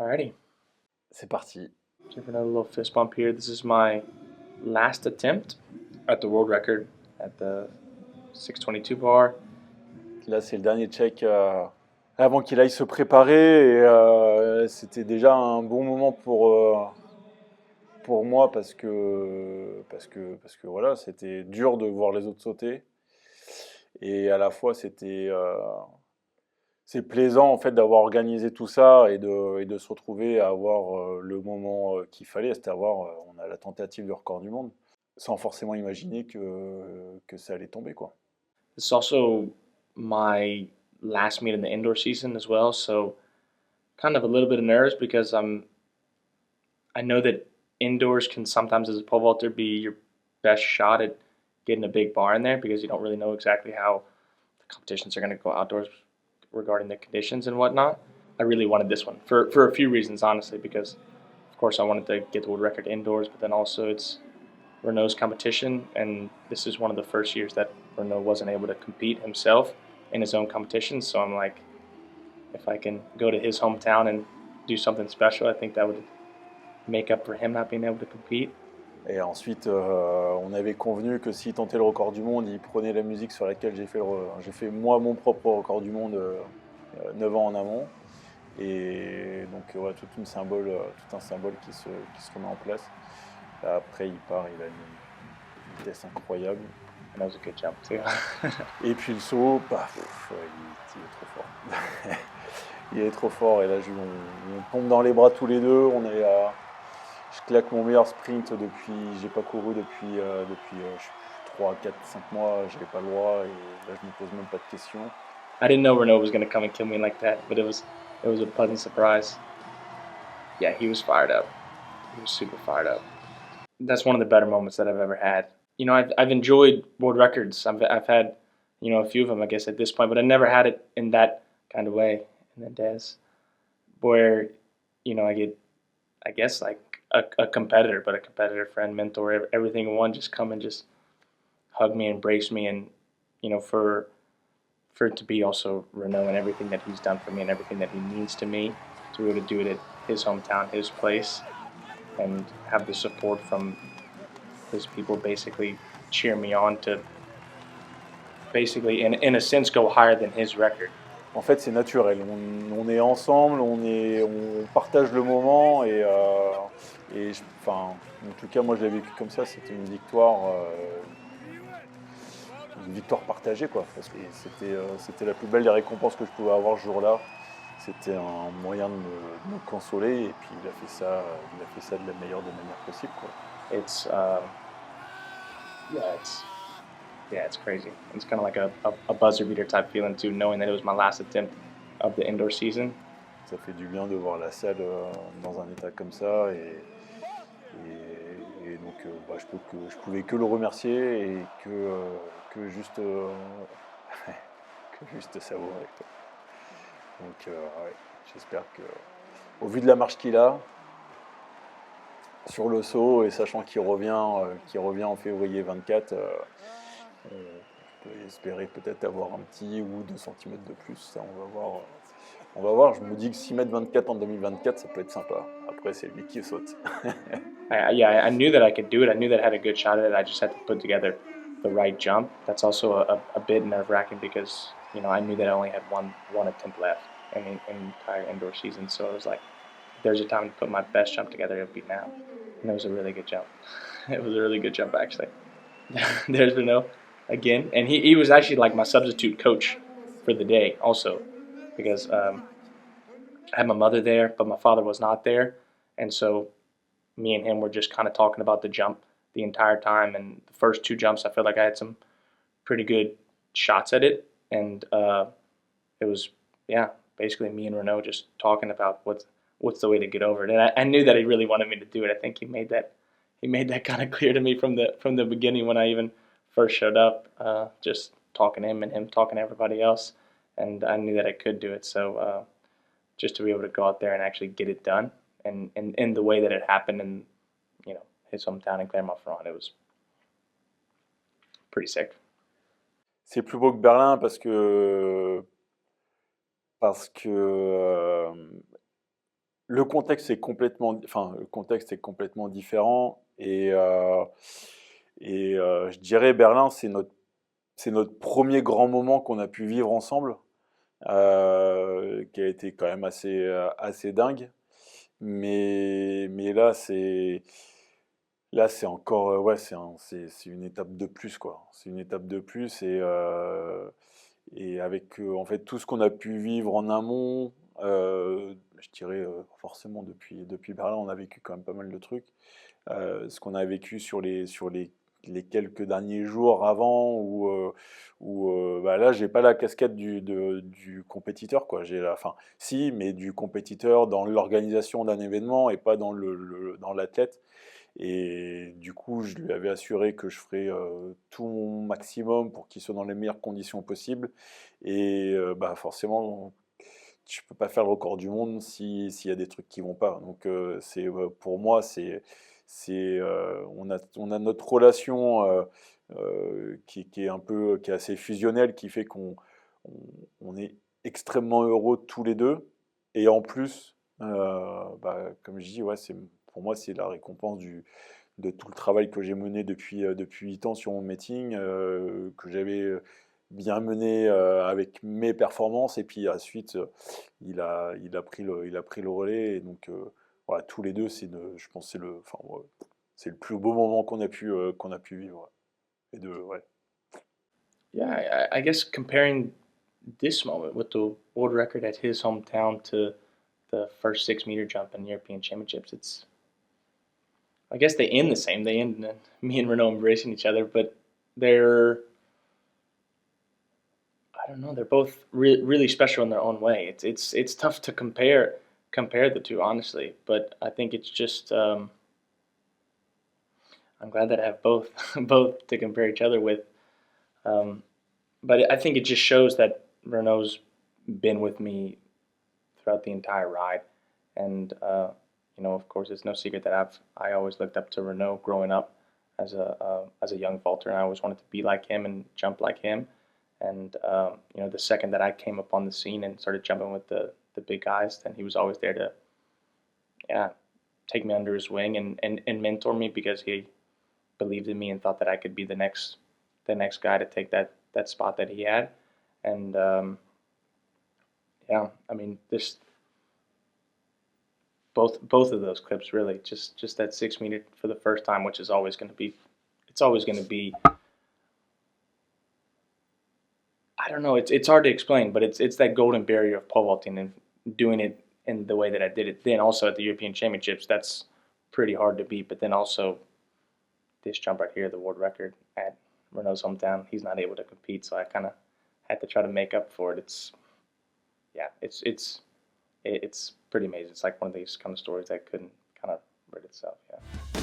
Alrighty, C'est parti. give another little fist bump here. This is my last attempt at the world record at the 622 bar. Là, c'est le dernier check avant qu'il aille se préparer. Et c'était déjà un bon moment pour moi parce que voilà, c'était dur de voir les autres sauter. Et à la fois, c'est plaisant en fait d'avoir organisé tout ça et de se retrouver à avoir le moment qu'il fallait, c'est-à-dire on a la tentative du record du monde, sans forcément imaginer que ça allait tomber quoi. This is also my last meet in the indoor season as well, so kind of a little bit of nerves because I know that indoors can sometimes as a pole vaulter be your best shot at getting a big bar in there because you don't really know exactly how the competitions are going to go outdoors regarding the conditions and whatnot. I really wanted this one for a few reasons, honestly, because of course I wanted to get the world record indoors, but then also it's Renault's competition, and this is one of the first years that Renault wasn't able to compete himself in his own competitions. So I'm like, if I can go to his hometown and do something special, I think that would make up for him not being able to compete. Et ensuite, on avait convenu que s'il tentait le record du monde, il prenait la musique sur laquelle j'ai fait moi mon propre record du monde 9 ans en amont. Et donc, ouais, tout un symbole qui se remet en place. Là, après, il part, il a une vitesse incroyable. And that was a good jump too. Et puis le saut, il est trop fort. Il est trop fort. Et là, on tombe dans les bras tous les deux. Je claque mon meilleur sprint j'ai pas couru depuis 3, 4, 5 mois, j'avais pas le droit et là je me pose même pas de questions. I didn't know Renault was going to come and kill me like that, but it was a pleasant surprise. Yeah, he was fired up. He was super fired up. That's one of the better moments that I've ever had. You know, I've enjoyed world records. I've had, a few of them, I guess, at this point, but I never had it in that kind of way. And then Des, where, I get, I guess, like a competitor, but a competitor, friend, mentor, everything in one, just come and just hug me, embrace me, and for it to be also Renault and everything that he's done for me and everything that he means to me, to be able to do it at his hometown, his place, and have the support from his people basically cheer me on to basically, in a sense, go higher than his record. En fait, c'est naturel. On est ensemble, on partage le moment enfin, en tout cas, moi je l'ai vécu comme ça. C'était une victoire partagée, quoi. Parce que c'était la plus belle des récompenses que je pouvais avoir ce jour-là. C'était un moyen de me consoler et puis il a fait ça de la meilleure des manières possibles, quoi. It's yeah, it's crazy. It's kind of like a buzzer beater type feeling too, knowing that it was my last attempt of the indoor season. Ça fait du bien de voir la salle dans un état comme ça et donc je pouvais que le remercier et que juste que juste savourer, quoi. Donc ouais, j'espère que au vu de la marche qu'il a sur le saut et sachant qu'il revient en février 24, on peut espérer peut-être avoir un petit ou 2 centimètres de plus. Ça, on va voir. On va voir. Je me dis que 6 mètres 24 en 2024, ça peut être sympa. Après, c'est lui qui saute. I knew that I could do it. I knew that I had a good shot at it. I just had to put together the right jump. That's also a bit nerve wracking because I knew that I only had one attempt left in the entire indoor season. So it was like, if there's a time to put my best jump together, it would be now. And it was a really good jump. It was a really good jump actually. There's Renault again, and he was actually like my substitute coach for the day also because I had my mother there, but my father was not there, and so me and him were just kind of talking about the jump the entire time. And the first two jumps, I felt like I had some pretty good shots at it, and it was basically me and Renault just talking about what's the way to get over it. And I knew that he really wanted me to do it. I think he made that kind of clear to me from the beginning when I even first showed up. Just talking to him and him talking to everybody else, and I knew that I could do it. So just to be able to go out there and actually get it done, and in the way that it happened in his hometown in Clermont-Ferrand, it was pretty sick. C'est plus beau que Berlin parce que le contexte est complètement différent et je dirais Berlin, c'est notre premier grand moment qu'on a pu vivre ensemble, qui a été quand même assez dingue. Mais là c'est encore ouais c'est une étape de plus quoi. C'est une étape de plus et avec en fait tout ce qu'on a pu vivre en amont, je dirais forcément depuis Berlin on a vécu quand même pas mal de trucs. Ce qu'on a vécu sur les quelques derniers jours avant où bah là j'ai pas la casquette du compétiteur quoi. Enfin si mais du compétiteur dans l'organisation d'un événement et pas dans l'athlète. Et du coup, je lui avais assuré que je ferais tout mon maximum pour qu'il soit dans les meilleures conditions possibles. Et bah forcément, tu peux pas faire le record du monde s'il y a des trucs qui vont pas. Donc pour moi, on a notre relation qui est qui est assez fusionnelle, qui fait on, on est extrêmement heureux tous les deux. Et en plus, bah, comme je dis, ouais, pour moi, c'est la récompense de tout le travail que j'ai mené depuis 8 ans sur mon meeting, que j'avais bien mené avec mes performances. Et puis ensuite, il a pris le relais. Et donc, voilà, tous les deux, je pense que enfin, ouais, c'est le plus beau moment qu'on a pu vivre. Ouais. Ouais. Yeah, I guess comparing this moment with the world record at his hometown to the first 6 meter jump in European Championships, I guess they end the same. They end in me and Renault embracing each other, but they're I don't know. They're both really special in their own way. It's tough to compare the two honestly, but I think it's just I'm glad that I have both both to compare each other with. Um, but I think it just shows that Renault's been with me throughout the entire ride, and of course, it's no secret that I always looked up to Renault growing up as a young vaulter, and I always wanted to be like him and jump like him. And the second that I came upon the scene and started jumping with the big guys, then he was always there to, yeah, take me under his wing and mentor me because he believed in me and thought that I could be the next guy to take that spot that he had. And yeah, I mean this both of those clips really just that 6 meter for the first time, which is always going to be it's always going to be I don't know. It's hard to explain, but it's that golden barrier of pole vaulting and doing it in the way that I did it. Then also at the European Championships, that's pretty hard to beat. But then also this jump right here, the world record at Renault's hometown, he's not able to compete, so I kind of had to try to make up for it. It's pretty amazing. It's like one of these kind of stories that couldn't kind of write itself. Yeah.